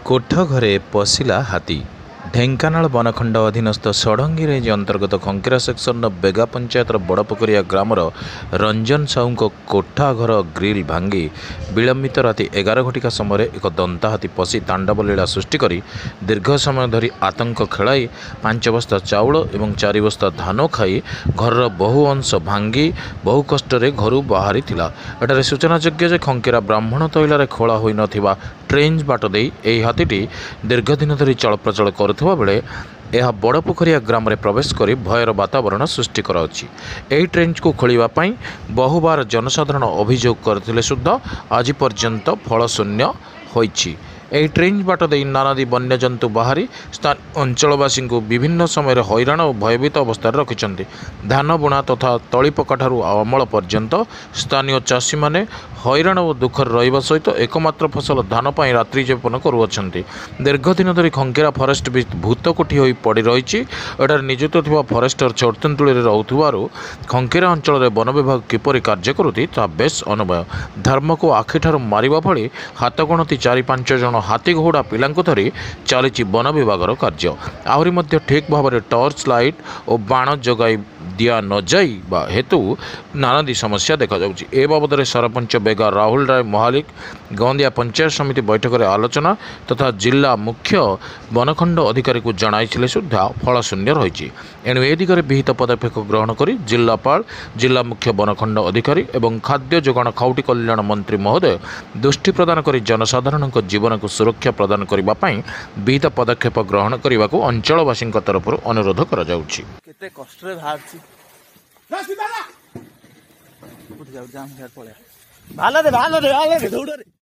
कोठ घरे पशिला हाथी। ढेंकानाल बनखंड अधीनस्थ षडंगी रेंज अंतर्गत खंकीरा सेक्शन बेगा पंचायतर बड़पोखरिया ग्रामर रंजन साहू कोठा घर ग्रिल भांगी विलंबित राति 11 घटिका समय एक दंता हाथी पशि तांडव लीला सृष्टि करी दीर्घ समय धरी आतंक खेलाई 5 बस्ता चाउल और 4 बस्ता धान खाई घर बहु अंश भांगी बहु कष्ट घर बाहरी एठारे सूचनायोग्य खंकीरा ब्राह्मण तैलारे खोला होई नथिबा ट्रेंच बाट दे यह हाथीटी दीर्घ दिन धरी चलप्रचल करुवा बेले यह बड़पोखरिया ग्राम में प्रवेश कर भयर वातावरण सृष्टि कराउछि। एही ट्रेंच को खोलिबा बहु बार जनसाधारण अभियोग करथिले सुद्धा आज पर्यंत फलशून्य होइछि। एही ट्रेंच बाट दे नानादी वन्यजंतु बाहरी स्थान अंचलवासी को विभिन्न समय हैरान और भयभीत अवस्था रखिंट। धान बुणा तथा तली पकाठू अमल पर्यंत स्थानीय चाषी मैंने हैरान और दुखर रहिबा सहित एकमात्र फसल धान पर रात्रि जापन करुअछंती। दीर्घ दिन धरी खंकीरा फरेस्ट भूतकोठी होई पड़ी रही एठार नियुक्त थिबा फरेस्टर चोरतेंतुली रहूथिबारु खंकीरा अंचल में वन विभाग किपरि कार्य करुती ता बेस अनुभव। धर्म को आखिठार मारिबा भली हाथगणती 4-5 जन हाथी घोड़ा पिलांको धरी चली वन विभाग कार्य। आहरी मध्य ठीक भाव में टॉर्च लाइट और बाण जगाई दिया न जाइबा हेतु नानादी समस्या देखा जाउछि। ए बाबद सरपंच बेगा राहुल राय महालिक गंदिया पंचायत समिति बैठक में आलोचना तथा जिला मुख्य बनखंड अधिकारी को जणाइथिले सुद्धा फलशून्य रही। एणु ए दिगरे विहित पदक्षेप ग्रहण करी जिलापाल जिला मुख्य बनखंड अधिकारी एवं खाद्य जोगाण खाउटी कल्याण मंत्री महोदय दृष्टि प्रदान कर जनसाधारण जीवन को सुरक्षा प्रदान करने विहित पदक्षेप ग्रहण करने को अंचलवासी तरफ अनुरोध करा जाउछि। केते कष्ट रे भारछि भाला दे दौड़ रे।